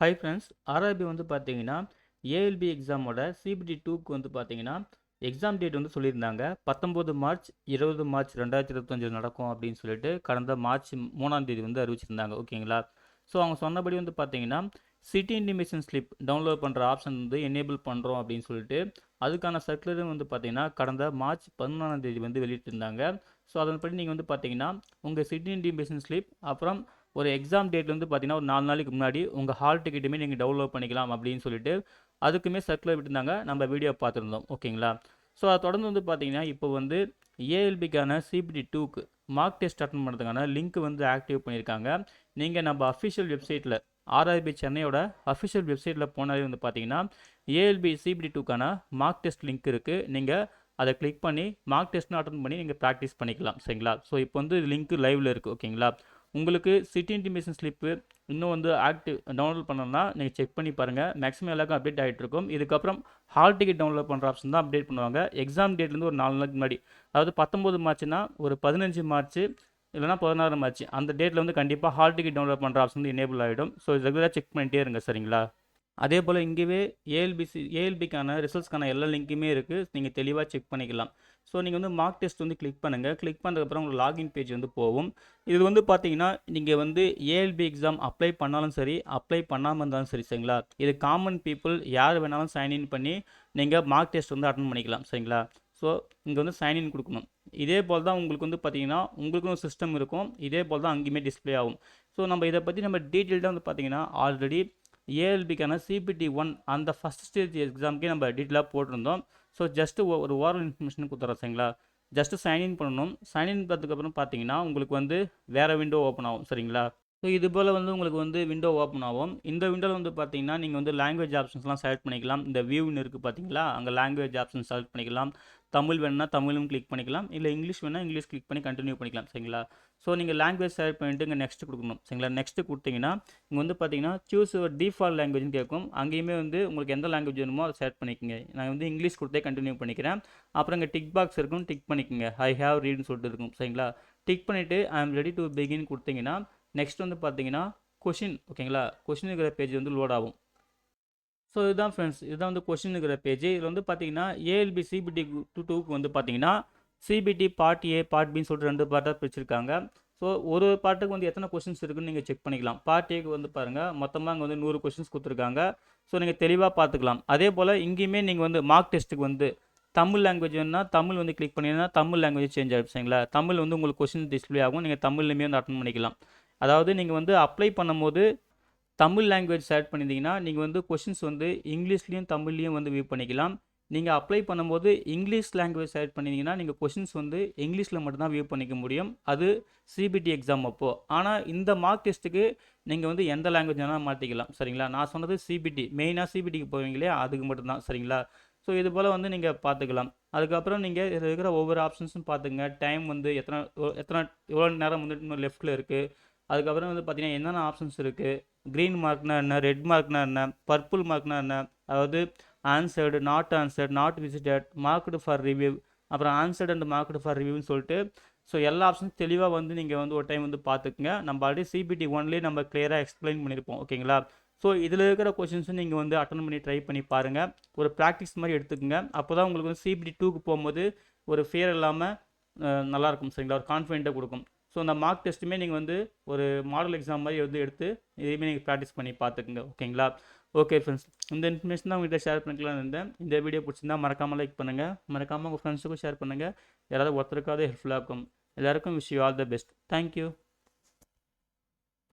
Hi friends, RRB வந்து பார்த்தீங்கன்னா, ALP எக்ஸாமோட CBT 2க்கு வந்து பார்த்தீங்கன்னா, எக்ஸாம் டேட் வந்து சொல்லியிருந்தாங்க. 19 மார்ச், 20 மார்ச் 2025 நடக்கும் அப்படின்னு சொல்லிட்டு கடந்த மார்ச் 3ஆம் தேதி வந்து அறிவிச்சிருந்தாங்க. ஓகேங்களா? ஸோ அவங்க சொன்னபடி வந்து பார்த்தீங்கன்னா, சிட்டி இன்டிமேஷன் ஸ்லிப் டவுன்லோட் பண்ணுற ஆப்ஷன் வந்து எனேபிள் பண்ணுறோம் அப்படின்னு சொல்லிட்டு, அதுக்கான சர்க்குலரும் வந்து பார்த்தீங்கன்னா, கடந்த மார்ச் 14ஆம் தேதி வந்து வெளியிட்டிருந்தாங்க. ஸோ அதன்படி நீங்கள் வந்து பார்த்தீங்கன்னா, உங்கள் சிட்டி இன்டிமேஷன் ஸ்லிப் அப்புறம் ஒரு எக்ஸாம் டேட் வந்து பார்த்தீங்கன்னா ஒரு 4 நாளைக்கு முன்னாடி உங்கள் ஹால் டிக்கெட்டுமே நீங்கள் டவுன்லோட் பண்ணிக்கலாம் அப்படின்னு சொல்லிட்டு அதுக்குமே சர்க்குலர் விட்டுருந்தாங்க. நம்ம வீடியோ பார்த்துருந்தோம். ஓகேங்களா? ஸோ அதை தொடர்ந்து வந்து பார்த்தீங்கன்னா இப்போ வந்து ஏஎல்பிக்கான சிபிடி 2க்கு மார்க் டெஸ்ட் அட்டன் பண்ணுறதுக்கான லிங்க் வந்து ஆக்டிவ் பண்ணியிருக்காங்க. நீங்கள் நம்ம அஃபிஷியல் வெப்சைட்டில் ஆர்ஆர்பி சென்னையோட அஃபிஷியல் வெப்சைட்டில் போனாலே வந்து பார்த்தீங்கன்னா ஏஎல்பி சிபிடி 2க்கான மார்க் டெஸ்ட் லிங்க் இருக்குது. நீங்கள் அதை கிளிக் பண்ணி மார்க் டெஸ்ட்னு அட்டன் பண்ணி நீங்கள் ப்ராக்டிஸ் பண்ணிக்கலாம். சரிங்களா? ஸோ இப்போ வந்து லிங்க் லைவில் இருக்குது. ஓகேங்களா? உங்களுக்கு சிட்டி இன்டிமேஷன் ஸ்லிப்பு இன்னும் வந்து ஆக்டிவ் டவுன்லோட் பண்ணணும்னா நீங்கள் செக் பண்ணி பாருங்கள். மேக்ஸிமம் எல்லாருக்கும் அப்டேட் ஆகிட்டு இருக்கும். இதுக்கப்புறம் ஹால் டிக்கெட் டவுன்லோட் பண்ணுற ஆப்ஷன் தான் அப்டேட் பண்ணுவாங்க. எக்ஸாம் டேட்லேருந்து ஒரு 4 நாளைக்கு முன்னாடி, அதாவது 19 மார்ச்னா ஒரு 15 மார்ச் இல்லைனா 16 மார்ச் அந்த டேட்டில் வந்து கண்டிப்பாக ஹால் டிக்கெட் டவுன்லோட் பண்ணுற ஆப்ஷன் வந்து எனேபிள் ஆகிடும். ஸோ ரெகுலராக செக் பண்ணிகிட்டே இருங்க. சரிங்களா? அதே போல் இங்கேயே ஏஎல்பிக்கான ரிசல்ட்ஸ்க்கான எல்லா லிங்க்குமே இருக்குது. நீங்கள் தெளிவாக செக் பண்ணிக்கலாம். ஸோ நீங்கள் வந்து மார்க் டெஸ்ட் வந்து கிளிக் பண்ணுங்கள். கிளிக் பண்ணதுக்கப்புறம் உங்களுக்கு லாகின் பேஜ் வந்து போகும். இது வந்து பார்த்தீங்கன்னா நீங்கள் வந்து ஏஎல்பி எக்ஸாம் அப்ளை பண்ணாலும் சரி, அப்ளை பண்ணாமல் இருந்தாலும் சரி. சரிங்களா? இது காமன் பீப்புள் யார் வேணாலும் சைன்இன் பண்ணி நீங்கள் மார்க் டெஸ்ட் வந்து அட்டன் பண்ணிக்கலாம். சரிங்களா? ஸோ இங்கே வந்து சைன்இன் கொடுக்கணும். இதே போல் தான் உங்களுக்கு வந்து பார்த்தீங்கன்னா உங்களுக்கும் ஒரு சிஸ்டம் இருக்கும். இதே போல் தான் அங்கேயுமே டிஸ்பிளே ஆகும். ஸோ நம்ம இதை பற்றி நம்ம டீட்டெயில்டாக வந்து பார்த்தீங்கன்னா ஆல்ரெடி ஏஎல்பிக்கான சிபிடி 1 அந்த ஃபஸ்ட் ஸ்டேஜ் எக்ஸாமுக்கே நம்ம டீட்டெயிலாக போட்டிருந்தோம். ஸோ ஜஸ்ட்டு ஒரு ஓரல் இன்ஃபர்மேஷன் கொடுத்துறோம். சரிங்களா? ஜஸ்ட்டு சைன்இன் பண்ணணும். சைன்இன் பண்ணதுக்கப்புறம் பார்த்தீங்கன்னா உங்களுக்கு வந்து வேறு விண்டோ ஓப்பன் ஆகும். சரிங்களா? ஸோ இது போல் வந்து உங்களுக்கு வந்து விண்டோ ஓப்பன் ஆகும். இந்த விண்டோவில் வந்து பார்த்தீங்கன்னா நீங்கள் வந்து லாங்குவேஜ் ஆப்ஷன்ஸ்லாம் செலக்ட் பண்ணிக்கலாம். இந்த வியூன்னு இருக்குது பார்த்தீங்களா, அங்கே லாங்குவேஜ் ஆப்ஷன் செலக்ட் பண்ணிக்கலாம். தமிழ் வேணுன்னா தமிழும் கிளிக் பண்ணிக்கலாம். இல்லை இங்கிலீஷ் வேணால் இங்கிலீஷ் கிளிக் பண்ணி கண்டினியூ பண்ணிக்கலாம். சரிங்களா? ஸோ நீங்கள் லாங்குவேஜ் செலக்ட் பண்ணிவிட்டு இங்கே நெக்ஸ்ட் கொடுக்கணும். சரிங்களா? நெக்ஸ்ட்டு கொடுத்தீங்கன்னா இங்கே வந்து பார்த்தீங்கன்னா சூஸ் ஒரு டிஃபால்ட் லாங்குவேஜ்னு கேட்கும். அங்கேயுமே வந்து உங்களுக்கு எந்த லாங்குவேஜ் வேணுமோ அதை செலக்ட் பண்ணிக்கோங்க. நான் வந்து இங்கிலீஷ் கொடுத்தே கண்டினியூ பண்ணிக்கிறேன். அப்புறம் இங்கே டிக் பாக்ஸ் இருக்கும், டிக் பண்ணிக்கோங்க. ஐ ஹேவ் ரீட்னு சொல்லிட்டு இருக்கும். சரிங்களா? டிக் பண்ணிவிட்டு ஐ ஆம் ரெடி டு பிகின் கொடுத்தீங்கன்னா நெக்ஸ்ட் வந்து பார்த்தீங்கன்னா கொஷின். ஓகேங்களா? கொஷின் இருக்கிற பேஜ் வந்து லோட் ஆகும். ஸோ இதுதான் ஃப்ரெண்ட்ஸ், இதுதான் வந்து கொஷின் இருக்கிற பேஜ். இதில் வந்து பார்த்தீங்கன்னா ஏஎல்பி சிபிடி 2க்கு வந்து பார்த்தீங்கன்னா சிபிடி பார்ட் ஏ பார்ட் பின்னு சொல்லிட்டு 2 பார்ட்டாக பிரிச்சிருக்காங்க. ஸோ ஒரு பார்ட்டுக்கு வந்து எத்தனை கொஷின்ஸ் இருக்குன்னு நீங்கள் செக் பண்ணிக்கலாம். பார்ட் ஏக்கு வந்து பாருங்கள் மொத்தமாக அங்கே வந்து 100 கொஷின்ஸ் கொடுத்துருக்காங்க. ஸோ நீங்கள் தெளிவாக பார்த்துக்கலாம். அதே போல் இங்கேயுமே நீங்கள் வந்து மார்க் டெஸ்ட்டுக்கு வந்து தமிழ் லாங்குவேஜ் வேணுன்னா தமிழ் வந்து கிளிக் பண்ணிங்கன்னா தமிழ் லாங்குவேஜ் சேஞ்ச் ஆகிடும். சரிங்களா? தமிழ் வந்து உங்களுக்கு கொஷின் டிஸ்பிளே ஆகும். நீங்கள் தமிழ்லையுமே வந்து அட்டன் பண்ணிக்கலாம். அதாவது நீங்கள் வந்து அப்ளை பண்ணும்போது தமிழ் லாங்குவேஜ் செலக்ட் பண்ணியிருந்தீங்கன்னா நீங்கள் வந்து கொஷின்ஸ் வந்து இங்கிலீஷ்லேயும் தமிழ்லையும் வந்து வியூ பண்ணிக்கலாம். நீங்கள் அப்ளை பண்ணும்போது இங்கிலீஷ் லாங்குவேஜ் செலக்ட் பண்ணியிருந்தீங்கன்னா நீங்கள் கொஷின்ஸ் வந்து இங்கிலீஷில் மட்டும்தான் வியூ பண்ணிக்க முடியும். அது சிபிடி எக்ஸாம் அப்போது. ஆனால் இந்த மார்க் டெஸ்ட்டுக்கு நீங்கள் வந்து எந்த லாங்குவேஜ் வேணால் மாற்றிக்கலாம். சரிங்களா? நான் சொன்னது சிபிடி, மெயினாக சிபிடிக்கு போவீங்களே அதுக்கு மட்டும்தான். சரிங்களா? ஸோ இது போல் வந்து நீங்கள் பார்த்துக்கலாம். அதுக்கப்புறம் நீங்கள் இதில் இருக்கிற ஒவ்வொரு ஆப்ஷன்ஸும் பார்த்துங்க. டைம் வந்து எத்தனை எவ்வளோ நேரம் வந்து இன்னும் லெஃப்ட்டில் இருக்குது. அதுக்கப்புறம் வந்து பார்த்தீங்கன்னா என்னென்ன ஆப்ஷன்ஸ் இருக்குது, க்ரீன் மார்க்னா என்ன, ரெட் மார்க்னா என்ன, பர்பிள் மார்க்னா என்ன, அதாவது answered, not answered, not visited, marked for review, அப்புறம் ஆன்சர்ட் அண்ட் மார்க்டு ஃபார் ரிவ்யூன்னு சொல்லிட்டு ஸோ எல்லா ஆப்ஷன்ஸ் தெளிவாக வந்து நீங்கள் வந்து ஒரு டைம் வந்து பார்த்துக்குங்க. நம்ம ஆல்ரெடி சிபிடி 1லேயே நம்ம கிளியராக எக்ஸ்பிளைன் பண்ணியிருப்போம். ஓகேங்களா? ஸோ இதில் இருக்கிற கொஷின்ஸும் நீங்கள் வந்து அட்டன் பண்ணி ட்ரை பண்ணி பாருங்கள். ஒரு ப்ராக்டிஸ் மாதிரி எடுத்துக்கோங்க. அப்போ தான் உங்களுக்கு வந்து சிபிடி 2க்கு போகும்போது ஒரு ஃபியர் இல்லாமல் நல்லாயிருக்கும். சரிங்களா? ஒரு கான்ஃபிடென்ட்டாக கொடுக்கும். ஸோ அந்த மார்க் டெஸ்ட்டுமே நீங்கள் வந்து ஒரு மாடல் எக்ஸாம் மாதிரி வந்து எடுத்து இதையுமே நீங்கள் ப்ராக்டிஸ் பண்ணி பார்த்துக்குங்க. ஓகேங்களா? ஓகே ஃப்ரெண்ட்ஸ், இந்த இன்ஃபர்மேஷன் தான் உங்கள்கிட்ட ஷேர் பண்ணிக்கலாம்னு இருந்தேன். இந்த வீடியோ பிடிச்சிருந்தா மறக்காமல் லைக் பண்ணுங்கள். மறக்காமல் உங்கள் ஃப்ரெண்ட்ஸுக்கும் ஷேர் பண்ணுங்கள். யாராவது ஒருத்தருக்காவது ஹெல்ப்ஃபுல்லாக இருக்கும். எல்லாருக்கும் wish you all the best. Thank you.